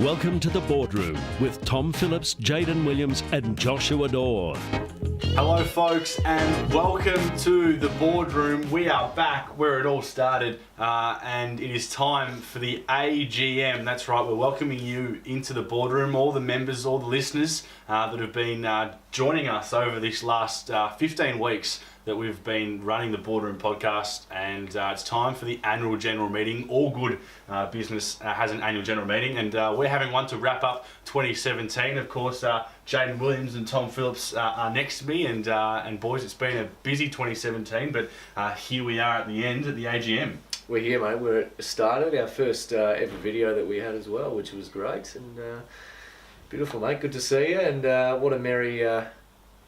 Welcome to the Boardroom with Tom Phillips, Jaden Williams and Joshua Dorr. Hello folks and welcome to the Boardroom. We are back where it all started and it is time for the AGM. That's right, we're welcoming you into the Boardroom, all the members, all the listeners that have been joining us over this last 15 weeks that we've been running the Boardroom podcast, and it's time for the annual general meeting. All good business has an annual general meeting, and we're having one to wrap up 2017. Of course, Jaden Williams and Tom Phillips are next to me, and boys, it's been a busy 2017, but here we are at the end at the AGM. We're here, mate. We're started our first ever video that we had as well, which was great and beautiful, mate. Good to see you, and what a merry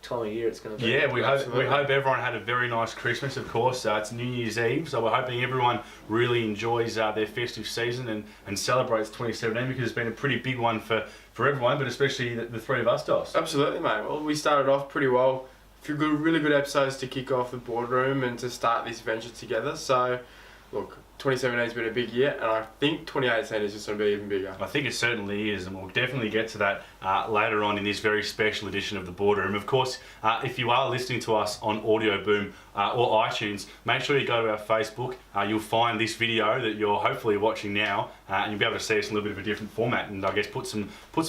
time of year it's going to be. Yeah, we hope everyone had a very nice Christmas. Of course, it's New Year's Eve, so we're hoping everyone really enjoys their festive season and celebrates 2017, because it's been a pretty big one for everyone, but especially the three of us, Dos. Absolutely, mate. Well, we started off pretty well. A few really good episodes to kick off the Boardroom and to start this venture together. So, look, 2017 has been a big year, and I think 2018 is just going to be even bigger. I think it certainly is, and we'll definitely get to that later on in this very special edition of the Boardroom. Of course, if you are listening to us on Audio Boom or iTunes, make sure you go to our Facebook. You'll find this video that you're hopefully watching now, and you'll be able to see us in a little bit of a different format, and I guess put some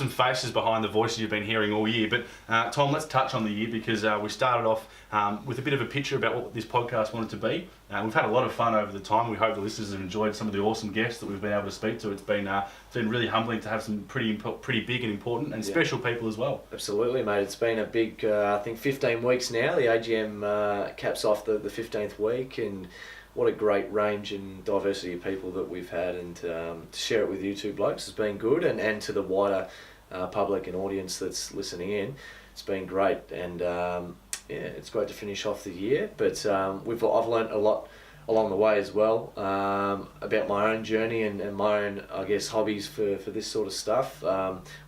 faces behind the voices you've been hearing all year. But Tom, let's touch on the year, because we started off with a bit of a picture about what this podcast wanted to be. We've had a lot of fun over the time. We hope the listeners have enjoyed some of the awesome guests that we've been able to speak to. It's been really humbling to have some pretty big and important and special people as well. Absolutely, mate. It's been a big, I think, 15 weeks now. The AGM caps off the 15th week, and what a great range and diversity of people that we've had, and to share it with you two blokes has been good, and to the wider public and audience that's listening in, it's been great. And yeah, it's great to finish off the year, but I've learnt a lot along the way as well, about my own journey and my own, I guess, hobbies for this sort of stuff,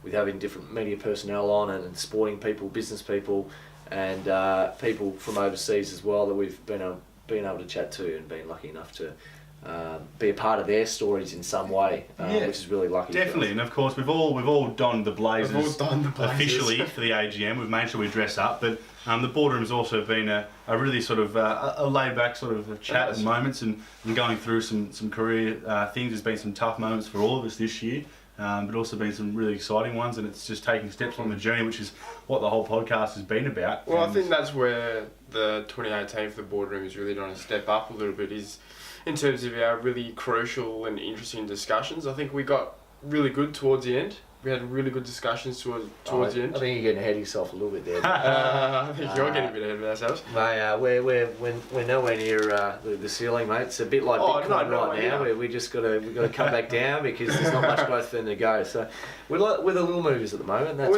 with having different media personnel on and sporting people, business people, and people from overseas as well that we've been able to chat to, and been lucky enough to be a part of their stories in some way, which is really lucky. Definitely, and of course we've all donned the blazers officially for the AGM. We've made sure we dress up, but the Boardroom's also been a really sort of a laid back sort of chat at moments, and going through some career things. There's been some tough moments for all of us this year, but also been some really exciting ones, and it's just taking steps on the journey, which is what the whole podcast has been about. Well, I think that's where the 2018 for the Boardroom is really trying to step up a little bit, is in terms of our really crucial and interesting discussions. I think we got really good towards the end. We had really good discussions towards the end. I think you're getting ahead of yourself a little bit there. I think you're getting a bit ahead of ourselves. Mate, we're nowhere near the ceiling, mate. It's a bit like Bitcoin right now. We've got to come back down, because there's not much growth further to go. So we're the little movers at the moment. That's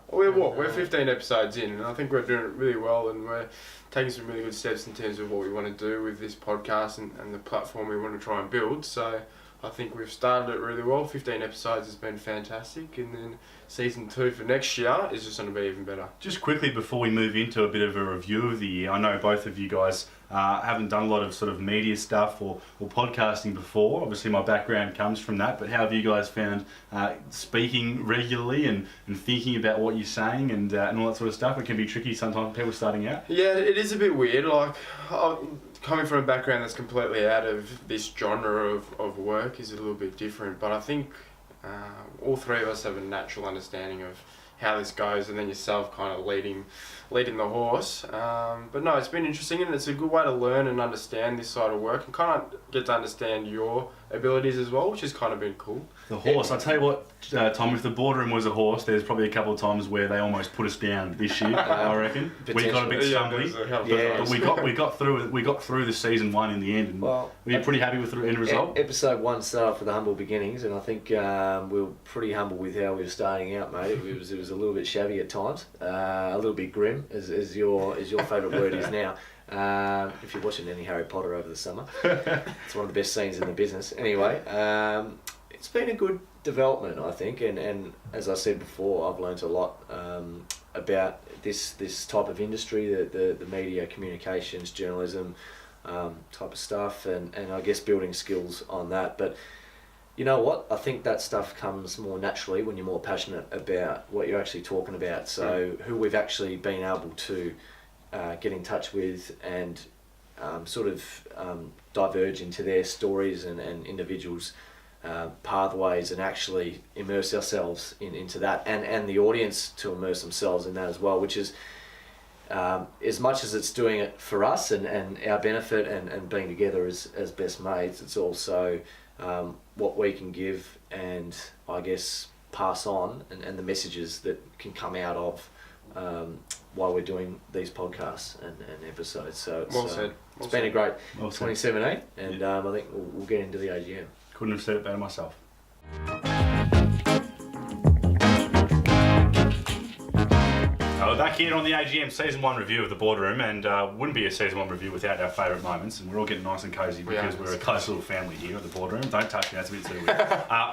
We're 15 episodes in, and I think we're doing it really well, and we're taking some really good steps in terms of what we want to do with this podcast and the platform we want to try and build. So I think we've started it really well. 15 episodes has been fantastic, and then season 2 for next year is just going to be even better. Just quickly before we move into a bit of a review of the year, I know both of you guys haven't done a lot of sort of media stuff or podcasting before. Obviously my background comes from that, but how have you guys found speaking regularly and thinking about what you're saying and all that sort of stuff? It can be tricky sometimes, people starting out. Yeah, it is a bit weird. Like, coming from a background that's completely out of this genre of work is a little bit different, but I think all three of us have a natural understanding of how this goes, and then yourself kind of leading the horse. But no, it's been interesting, and it's a good way to learn and understand this side of work, and kind of get to understand your abilities as well, which has kind of been cool. The horse, I tell you what, Tom, if the Boardroom was a horse, there's probably a couple of times where they almost put us down this year. I reckon we got a bit stumbly, but we got through the season 1 in the end, and we're pretty happy with the end result. Episode 1 started off with the humble beginnings, and I think we were pretty humble with how we were starting out, mate. It was a little bit shabby at times, a little bit grim, as your favourite word is now. If you're watching any Harry Potter over the summer, it's one of the best scenes in the business. Anyway, it's been a good development, I think, and as I said before, I've learnt a lot about this type of industry, the media, communications, journalism type of stuff, and I guess building skills on that. But you know what? I think that stuff comes more naturally when you're more passionate about what you're actually talking about. So who we've actually been able to get in touch with and diverge into their stories and individuals' pathways, and actually immerse ourselves into that, and the audience to immerse themselves in that as well, which is as much as it's doing it for us and our benefit and being together as best mates, it's also what we can give and I guess pass on, and the messages that can come out of while we're doing these podcasts and episodes. So it's been a great 2017, and I think we'll get into the AGM. Couldn't have said it better myself. We're back here on the AGM Season 1 review of the Boardroom, and wouldn't be a Season 1 review without our favourite moments, and we're all getting nice and cosy because we're a close little family here at the Boardroom. Don't touch me, that's a bit too weird.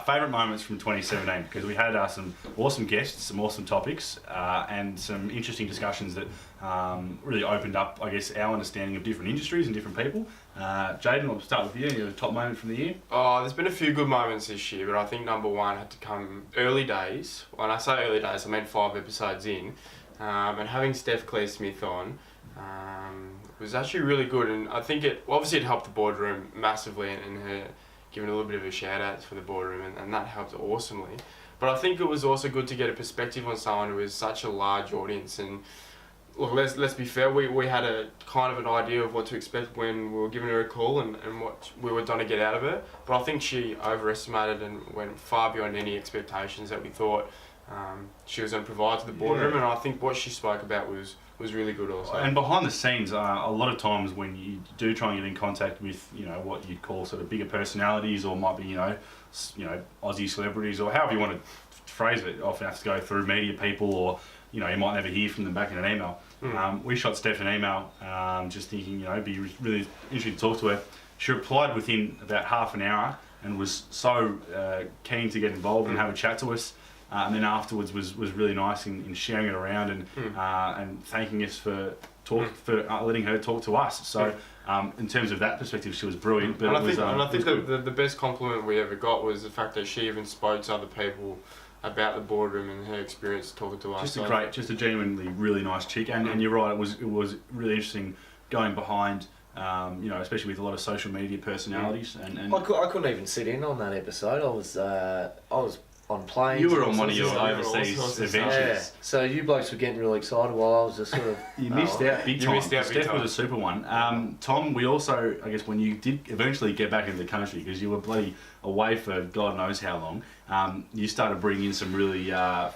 Favourite moments from 2017, because we had some awesome guests, some awesome topics, and some interesting discussions that really opened up, I guess, our understanding of different industries and different people. Jayden, I'll start with you. Your top moment from the year? Oh, there's been a few good moments this year, but I think number one had to come early days. When I say early days, I mean 5 episodes in. And having Steph Claire Smith on was actually really good, and I think it helped the Boardroom massively, and her giving a little bit of a shout out for the Boardroom, and that helped awesomely. But I think it was also good to get a perspective on someone who is such a large audience. And look, let's be fair, we had a kind of an idea of what to expect when we were giving her a call and what we were trying to get out of her, but I think she overestimated and went far beyond any expectations that we thought she was going to provide to the Boardroom. And I think what she spoke about was really good also. And behind the scenes, a lot of times when you do try and get in contact with, what you'd call sort of bigger personalities, or might be, Aussie celebrities, or however you want to phrase it, often have to go through media people, or, you might never hear from them back in an email. We shot Steph an email, just thinking, it'd be really interesting to talk to her. She replied within about half an hour and was so keen to get involved and have a chat to us. And then afterwards was really nice in sharing it around and thanking us for letting her talk to us. So in terms of that perspective, she was brilliant. But I think the best compliment we ever got was the fact that she even spoke to other people about the Boardroom and her experience talking to us. Just a genuinely really nice chick. And you're right, it was really interesting going behind. Especially with a lot of social media personalities. And I couldn't even sit in on that episode. I was on planes. You were on one of your overseas adventures. Yeah. So you blokes were getting really excited while I was just sort of... You missed out big time. Steph was a super one. Tom, we also, I guess, when you did eventually get back into the country, because you were bloody away for God knows how long, you started bringing in some really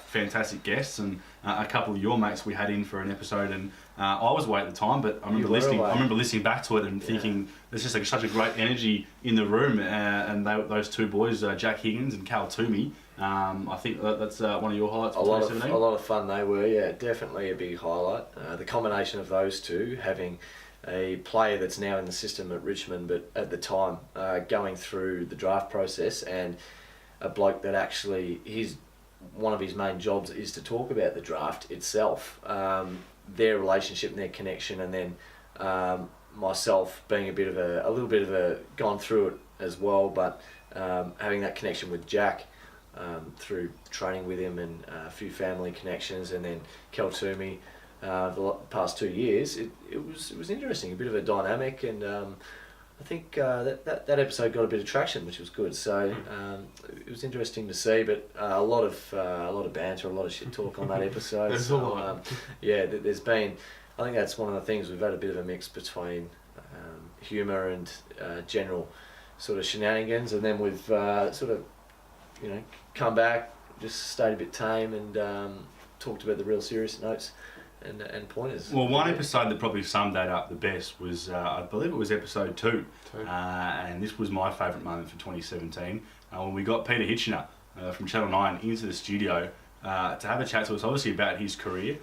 fantastic guests, and a couple of your mates we had in for an episode, and I was away at the time, but I remember listening back to it and thinking there's just such a great energy in the room, and those two boys, Jack Higgins and Cal Toomey, I think that's one of your highlights for 2017. A lot of fun they were, yeah, definitely a big highlight. The combination of those two, having a player that's now in the system at Richmond, but at the time going through the draft process, and a bloke that actually, one of his main jobs is to talk about the draft itself, their relationship and their connection, and then myself being a little bit of a gone through it as well, but having that connection with Jack through training with him and a few family connections, and then Kel Toomey the past 2 years, it was interesting, a bit of a dynamic, and I think that episode got a bit of traction, which was good. So it was interesting to see, but a lot of banter, a lot of shit talk on that episode. There's a lot. There's been. I think that's one of the things, we've had a bit of a mix between humour and general sort of shenanigans, and then we've sort of come back, just stayed a bit tame, and talked about the real serious notes and pointers. Well, one episode that probably summed that up the best was, I believe it was episode 2. And this was my favourite moment for 2017, when we got Peter Hitchener from Channel 9 into the studio to have a chat to us, obviously about his career,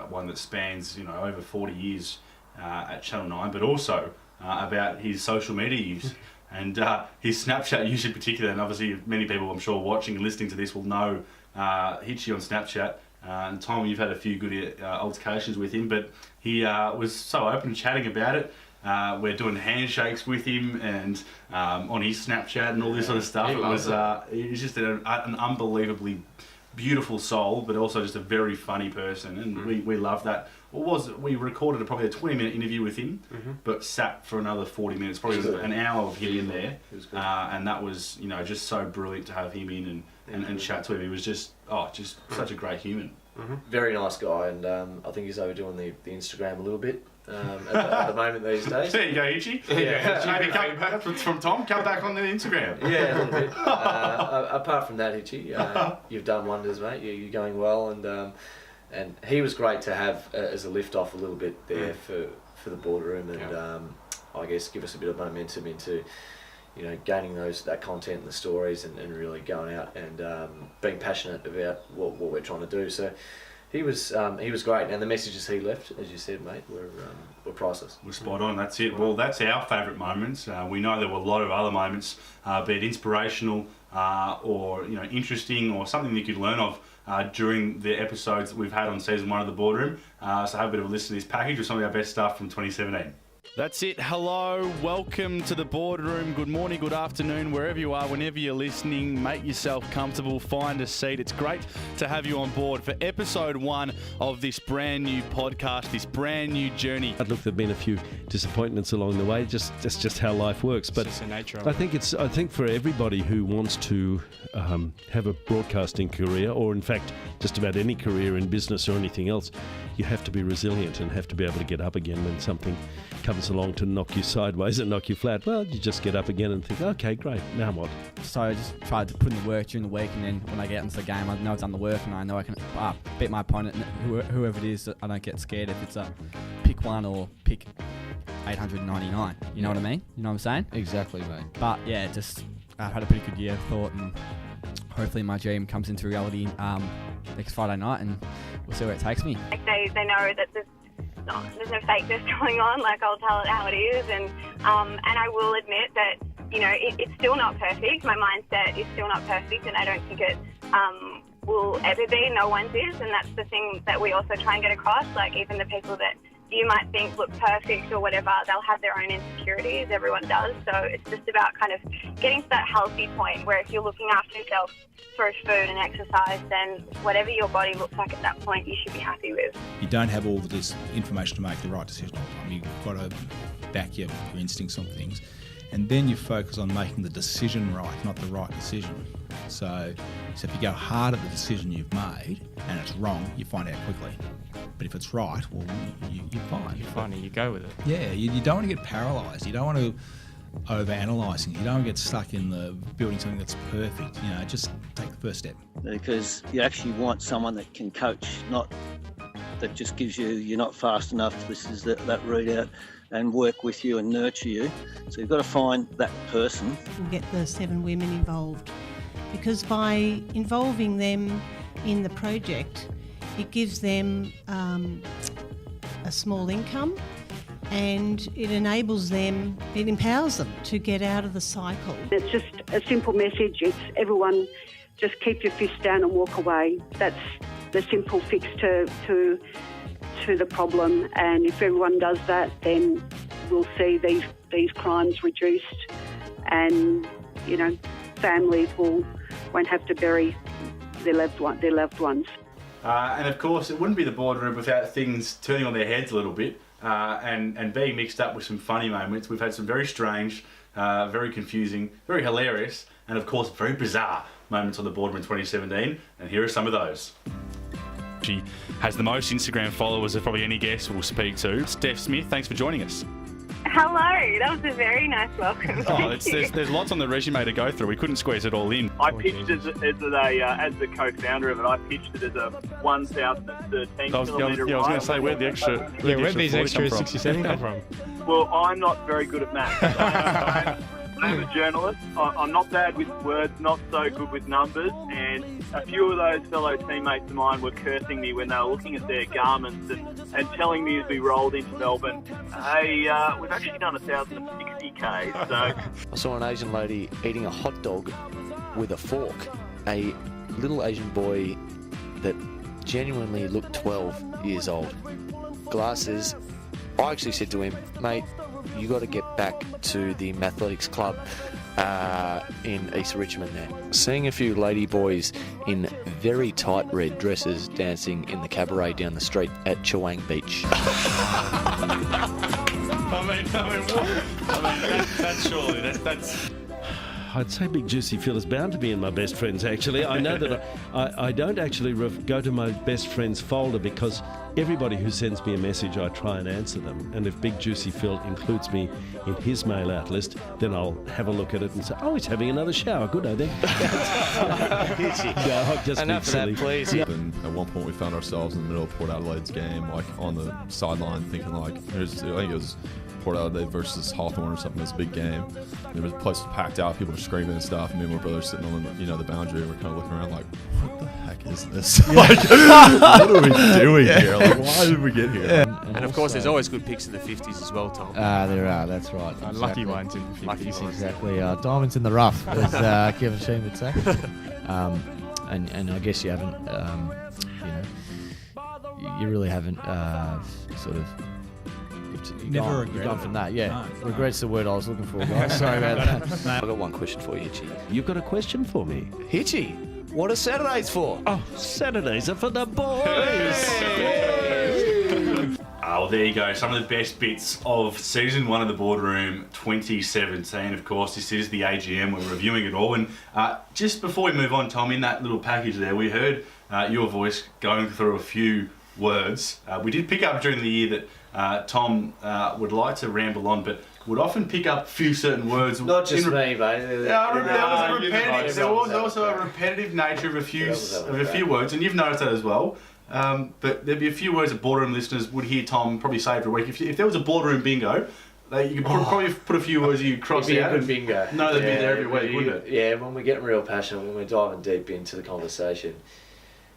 one that spans over 40 years at Channel 9, but also about his social media use. And his Snapchat use in particular, and obviously many people I'm sure watching and listening to this will know Hitchy on Snapchat. And Tom, you've had a few good altercations with him, but he was so open chatting about it. We're doing handshakes with him and on his Snapchat and all this sort of stuff. It was just an unbelievably beautiful soul, but also just a very funny person, and we love that. We recorded probably a 20-minute interview with him, but sat for another 40 minutes, probably an hour of him in there, and that was just so brilliant to have him in and chat to him. He was just such a great human. Very nice guy, and I think he's overdoing the Instagram a little bit at the moment these days. There you go, Hitchy. Maybe from Tom, come back on the Instagram. Yeah, a little bit. Apart from that, Hitchy, you've done wonders, mate. You're going well, and he was great to have as a lift off a little bit there for the boardroom, and I guess give us a bit of momentum into gaining that content and the stories, and really going out and being passionate about what we're trying to do. So he was great, and the messages he left, as you said, mate, were priceless. We're spot on. That's it. Well, that's our favourite moments. We know there were a lot of other moments, be it inspirational or interesting, or something you could learn of during the episodes that we've had on season 1 of the Boardroom. So have a bit of a listen to this package with some of our best stuff from 2017. That's it. Hello, welcome to the Boardroom. Good morning, good afternoon, wherever you are, whenever you're listening. Make yourself comfortable, find a seat. It's great to have you on board for episode 1 of this brand new podcast, this brand new journey. Look, there've been a few disappointments along the way. That's just how life works. But it's just the nature of it. I think for everybody who wants to have a broadcasting career, or in fact just about any career in business or anything else, you have to be resilient and have to be able to get up again when something comes along to knock you sideways and knock you flat. Well, you just get up again and think, okay, great, now what? So I just tried to put in the work during the week, and then when I get into the game, I know I've done the work, and I know I can beat my opponent, whoever it is. I don't get scared if it's a pick 1 or pick 899. You know what I mean? You know what I'm saying? Exactly, mate. But yeah, just I've had a pretty good year, I thought, and hopefully my dream comes into reality next Friday night, and we'll see where it takes me. Like they know that there's no fakeness going on. Like, I'll tell it how it is, and I will admit that it's still not perfect. My mindset is still not perfect, and I don't think it will ever be. No one's is, and that's the thing that we also try and get across. Like, even the people that you might think look perfect or whatever, they'll have their own insecurities. Everyone does. So it's just about kind of getting to that healthy point where if you're looking after yourself through food and exercise, then whatever your body looks like at that point, you should be happy with. You don't have all this information to make the right decision all the time. You've got to back your instincts on things. And then you focus on making the decision right, not the right decision. So if you go hard at the decision you've made and it's wrong, you find out quickly. But if it's right, well, you're fine. You're fine and you go with it. Yeah, you don't want to get paralysed. You don't want to overanalyze things. You don't want to get stuck in the building something that's perfect. Just take the first step. Because you actually want someone that can coach, not that just gives you're not fast enough, this is that route out, and work with you and nurture you. So you've got to find that person. We'll get the 7 women involved, because by involving them in the project, it gives them a small income, and it enables them, it empowers them to get out of the cycle. It's just a simple message. It's everyone just keep your fist down and walk away. That's the simple fix to the problem, and if everyone does that, then we'll see these crimes reduced, and families won't have to bury their loved ones. And of course, it wouldn't be the Boardroom without things turning on their heads a little bit and being mixed up with some funny moments. We've had some very strange, very confusing, very hilarious, and of course very bizarre moments on the Boardroom in 2017, and here are some of those. She has the most Instagram followers of probably any guest we'll speak to. Steph Smith, thanks for joining us. Hello, that was a very nice welcome. There's lots on the resume to go through. We couldn't squeeze it all in. I pitched as the co-founder of it. I pitched it as a 1,013 kilometre ride. I was going to say, where'd the extra? Where'd these extra 67 come from? Well, I'm not very good at maths. I'm a journalist. I'm not bad with words, not so good with numbers, and a few of those fellow teammates of mine were cursing me when they were looking at their garments and telling me as we rolled into Melbourne, hey, we've actually done 1,060k. So I saw an Asian lady eating a hot dog with a fork. A little Asian boy that genuinely looked 12 years old. Glasses. I actually said to him, mate, you got to get back to the Mathletics Club in East Richmond there. Seeing a few lady boys in very tight red dresses dancing in the cabaret down the street at Chewang Beach. That's surely that's. I'd say Big Juicy Phil is bound to be in my best friends, actually. I know that I don't actually go to my best friends folder because everybody who sends me a message, I try and answer them. And if Big Juicy Phil includes me in his mail out list, then I'll have a look at it and say, oh, he's having another shower. Good day then. No, I'm just Enough of that, please. And at one point we found ourselves in the middle of Port Adelaide's game, like on the sideline thinking like, I think it was Port Adelaide versus Hawthorn or something. It was a big game. There was a place packed out, people were screaming and stuff. And me and my brother sitting on the boundary, and we're kind of looking around like, what the heck is this? Like, what are we doing here? Like, why did we get here? Yeah. And of course, there's always good picks in the 50s as well, Tom. There are, that's right. Exactly. Lucky ones in the 50s. Lucky ones. Exactly. Diamonds in the rough, as Kevin Sheen would say. And I guess you haven't, you really haven't sort of. You've gone from that, yeah. No, Regret's the word I was looking for, guys. Sorry about that. I've got one question for you, Hitchy. You've got a question for me? Hitchy, what are Saturdays for? Oh, Saturdays are for the boys! Oh, there you go. Some of the best bits of Season 1 of the Boardroom 2017. Of course, this is the AGM. We're reviewing it all. And just before we move on, Tom, in that little package there, we heard your voice going through a few words. We did pick up during the year that Tom would like to ramble on, but would often pick up a few certain words. Not just me, mate. There was also a repetitive nature of a few words, and you've noticed that as well. But there'd be a few words that Boardroom listeners would hear Tom probably say every week. If there was a Boardroom bingo, you could probably put a few words you cross out. It'd be a good bingo. No, they'd be there every week, wouldn't it? Yeah, when we're getting real passionate, when we're diving deep into the conversation,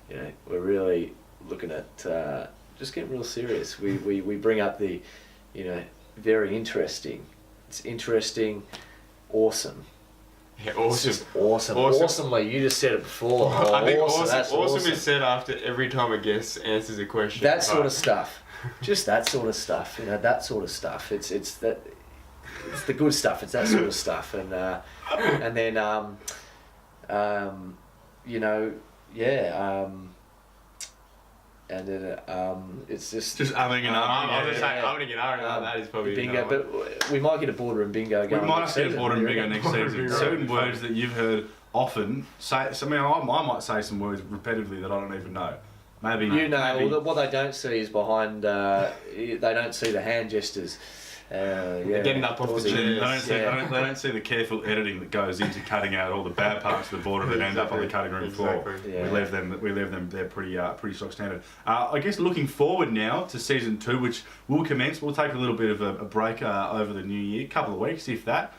we're really looking at just getting real serious. We bring up the, very interesting. It's interesting, awesome. Yeah, awesome. It's just awesome. Awesomely, you just said it before. I think awesome is said after every time a guest answers a question. That sort of stuff. Just that sort of stuff. That sort of stuff. It's the good stuff. It's that sort of stuff. And then and then it's just umming and ahhing. I was just saying umming and ahhing. That is probably bingo. But we might get a Boardroom bingo going. We might get a Boardroom bingo next season. Certain words that you've heard often say. I might say some words repetitively that I don't even know. Maybe what they don't see is behind. They don't see the hand gestures. Getting up off the chairs. They don't see the careful editing that goes into cutting out all the bad parts of the board that end up on the cutting room floor. Yeah. We leave them there pretty stock standard. I guess looking forward now to season 2, which will commence. We'll take a little bit of a break over the new year, couple of weeks if that.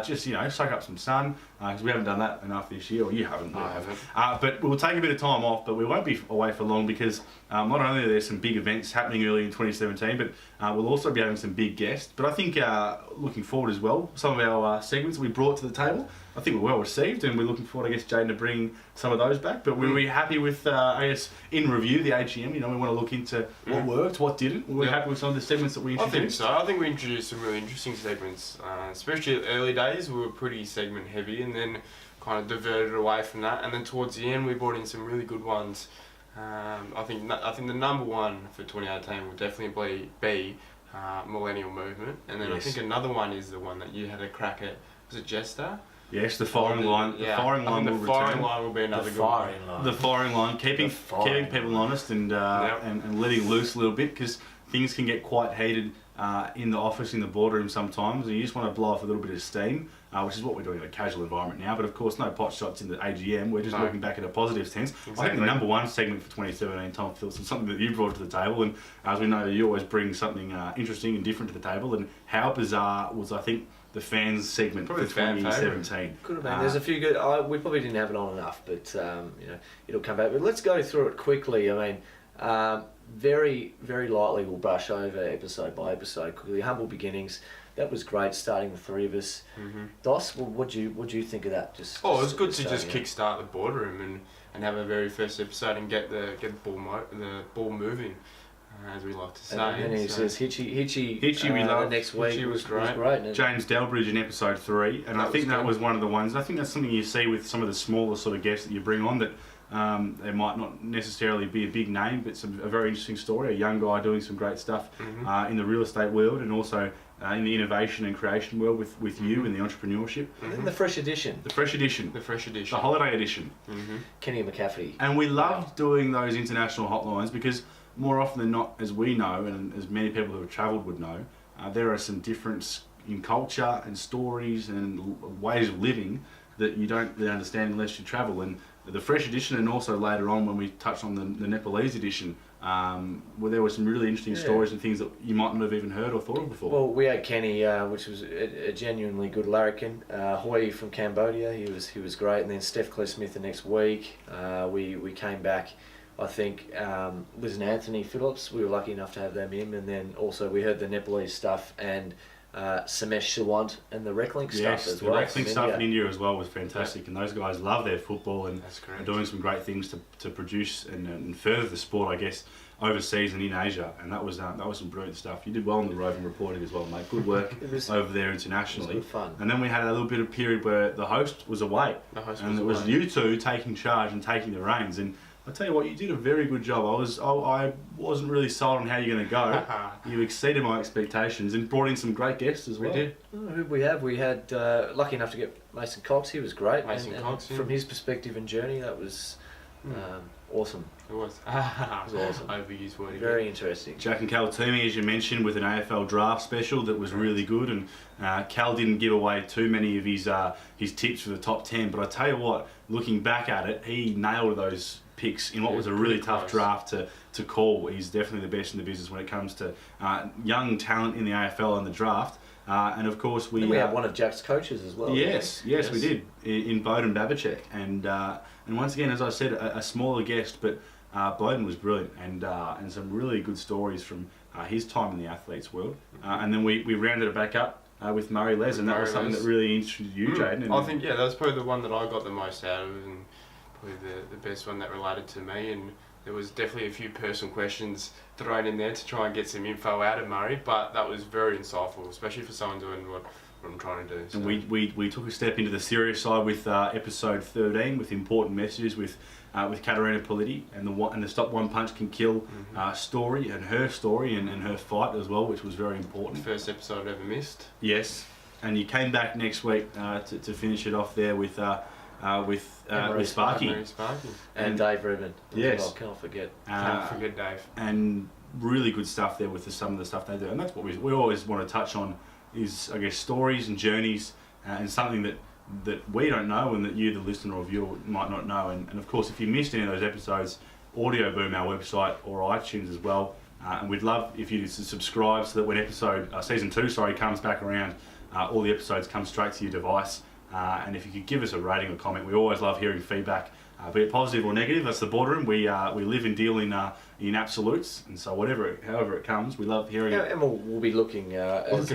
Just soak up some sun because we haven't done that enough this year, or you haven't. I haven't. But we'll take a bit of time off, but we won't be away for long because not only are there some big events happening early in 2017, but we'll also be having some big guests. But I think looking forward as well, some of our segments we brought to the table, I think were well received, and we're looking forward, I guess, Jaden, to bring some of those back. But we'll be happy with, in review, the AGM. We want to look into what worked, what didn't. We're happy with some of the segments that we introduced. I think so. I think we introduced some really interesting segments, especially at the early days. We were pretty segment heavy, and then kind of diverted away from that. And then towards the end, we brought in some really good ones. I think the number one for 2018 will definitely be Millennial Movement, and then I think another one is the one that you had a crack at. Was it Jester? Yes, the firing line. The firing line will return. The firing line will be another good one. The firing line, keeping people honest and letting loose a little bit, because things can get quite heated in the office, in the boardroom sometimes, and you just want to blow off a little bit of steam, which is what we're doing in a casual environment now. But of course, no pot shots in the AGM. We're just looking back at a positive sense. Exactly. I think the number one segment for 2017, Tom Philson, something that you brought to the table, and as we know, you always bring something interesting and different to the table. And how bizarre was, I think, the fans segment for 2017. Could have been. There's a few good. We probably didn't have it on enough, but it'll come back. But let's go through it quickly. I mean, very, very lightly we'll brush over episode by episode quickly. Humble beginnings. That was great, starting the three of us. Mm-hmm. Dos, what do you think of that? It was good to just kickstart the boardroom and have a very first episode and get the ball moving. as we like to say. And then he says Hitchy we love. the next week Hitchy was great. great. James Delbridge in episode 3, and I think that was one of the ones. I think that's something you see with some of the smaller sort of guests that you bring on that they might not necessarily be a big name, but it's a very interesting story. A young guy doing some great stuff in the real estate world, and also in the innovation and creation world with you and the entrepreneurship. And then the fresh edition. The fresh edition. The holiday edition. Kenny McCaffrey. And we loved doing those international hotlines because more often than not, as we know, and as many people who have travelled would know, there are some differences in culture and stories and ways of living that you don't really understand unless you travel. And the fresh edition, and also later on when we touched on the Nepalese edition, where there were some really interesting stories and things that you might not have even heard or thought of before. Well, we had Kenny, which was a genuinely good larrikin. Hoy from Cambodia, he was great. And then Steph Clare-Smith the next week. We came back. I think Liz and Anthony Phillips, we were lucky enough to have them in, and then also we heard the Nepalese stuff and Samesh Sawant and the Reclink stuff as well. Yes, the Reclink stuff in India as well was fantastic, and those guys love their football and are doing some great things to produce and further the sport, I guess, overseas and in Asia, and that was some brilliant stuff. You did well on the roving reporting as well, mate. Good work over there internationally. It was good fun. And then we had a little bit of period where the host was away, and it was you two taking charge and taking the reins. And I tell you what, you did a very good job. I wasn't really sold on how you're going to go. You exceeded my expectations and brought in some great guests as well. We did. Who we have? We had lucky enough to get Mason Cox. He was great. Mason Cox, from his perspective and journey, that was awesome. It was. It was awesome. Overused word. Very interesting. Jack and Cal Toomey, as you mentioned, with an AFL draft special that was really good, and Cal didn't give away too many of his tips for the top 10. But I tell you what, looking back at it, he nailed those picks in what was a really tough draft to call. He's definitely the best in the business when it comes to young talent in the AFL and the draft. And of course we had one of Jack's coaches as well. Yes, we did in Bowden Babachek, and once again, as I said, a smaller guest, but Bowden was brilliant, and some really good stories from his time in the athletes world. And then we rounded it back up with Murray Les, and that was something that really interested you, Jaden. I think that was probably the one that I got the most out of, and probably the best one that related to me. And there was definitely a few personal questions thrown in there to try and get some info out of Murray, but that was very insightful, especially for someone doing what I'm trying to do. So. And we took a step into the serious side with episode 13 with important messages with Katerina Politi and the Stop One Punch Can Kill story and her fight as well, which was very important. First episode I've ever missed. Yes, and you came back next week to finish it off there with Sparky. And Dave Rubin. Yes. Well, can't forget Dave. And really good stuff there with some of the stuff they do. And that's what we always want to touch on is, I guess, stories and journeys and something that we don't know and that you, the listener or viewer, might not know. And of course, if you missed any of those episodes, Audio Boom, our website, or iTunes as well. And we'd love if you to subscribe so that when season 2 comes back around, all the episodes come straight to your device. And if you could give us a rating or comment, we always love hearing feedback, be it positive or negative. That's the Boardroom. We live and deal in absolutes, and so however it comes, we love hearing it. And we'll be looking as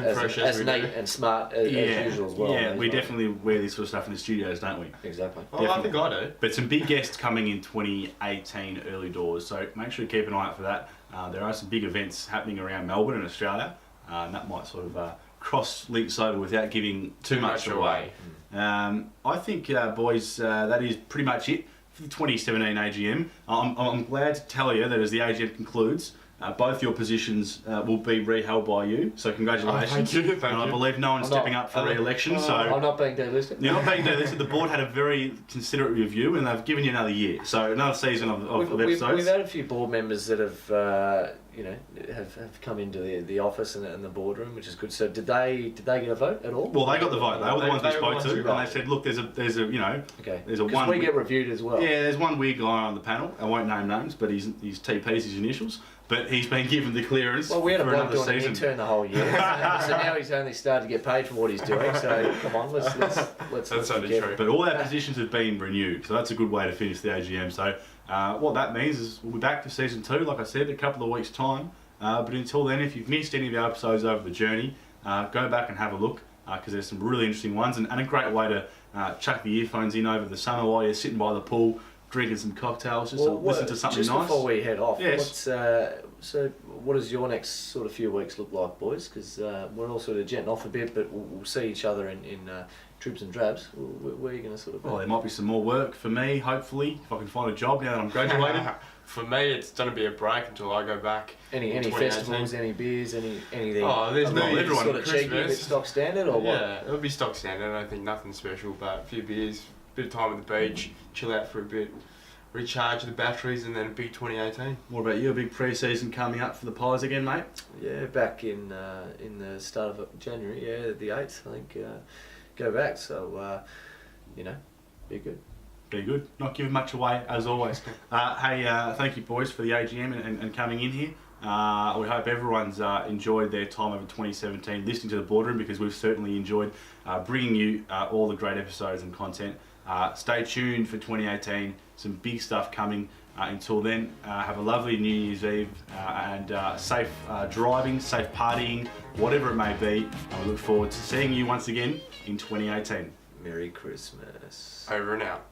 neat and smart as usual as well. Yeah, we definitely wear this sort of stuff in the studios, don't we? Exactly. Well, I think I do. But some big guests coming in 2018 early doors, so make sure you keep an eye out for that. There are some big events happening around Melbourne and Australia, and that might sort of cross-links over without giving too much away. I think, boys, that is pretty much it for the 2017 AGM. I'm glad to tell you that as the AGM concludes, both your positions will be reheld by you, so congratulations. Thank you. I believe no one's stepping up for re-election, so... I'm not being delisted. You're not being delisted. The board had a very considerate review, and they've given you another year, so another season of episodes. We've had a few board members that have come into the office and the boardroom, which is good. So did they get a vote at all? Well, they got the vote. They were the ones we spoke to, and they said, "Look, there's a one." We get reviewed as well. Yeah, there's one weird guy on the panel. I won't name names, but his TP's his initials. But he's been given the clearance. Well, we had a bloke doing season. an intern the whole year, so now he's only started to get paid for what he's doing. So come on, let's that's only true. But all our positions have been renewed, so that's a good way to finish the AGM. So what that means is we'll be back for season 2, like I said, a couple of weeks' time. But until then, if you've missed any of our episodes over the journey, go back and have a look because there's some really interesting ones and a great way to chuck the earphones in over the summer while you're sitting by the pool, drinking some cocktails, just to listen to something just nice. Before we head off, yes. So what does your next sort of few weeks look like, boys? Because we're all sort of jetting off a bit, but we'll see each other in dribs and drabs. Where are you going to sort of... Well, there might be some more work for me, hopefully, if I can find a job now that I'm graduated. For me, it's going to be a break until I go back. Any festivals, any beers, anything? Oh, there's no everyone sort of cheeky, a bit stock standard, or what? Yeah, it'll be stock standard. I don't think nothing special, but a few beers, bit of time at the beach, chill out for a bit, recharge the batteries, and then a big 2018. What about you? A big pre-season coming up for the Pies again, mate? Yeah, back in the start of January. Yeah, the 8th, I think. Go back. So, be good. Be good. Not giving much away, as always. Thank you, boys, for the AGM and coming in here. We hope everyone's enjoyed their time over 2017 listening to the Boardroom, because we've certainly enjoyed bringing you all the great episodes and content. Stay tuned for 2018. Some big stuff coming. Until then, have a lovely New Year's Eve and safe driving, safe partying, whatever it may be. And we look forward to seeing you once again in 2018. Merry Christmas. Over and out.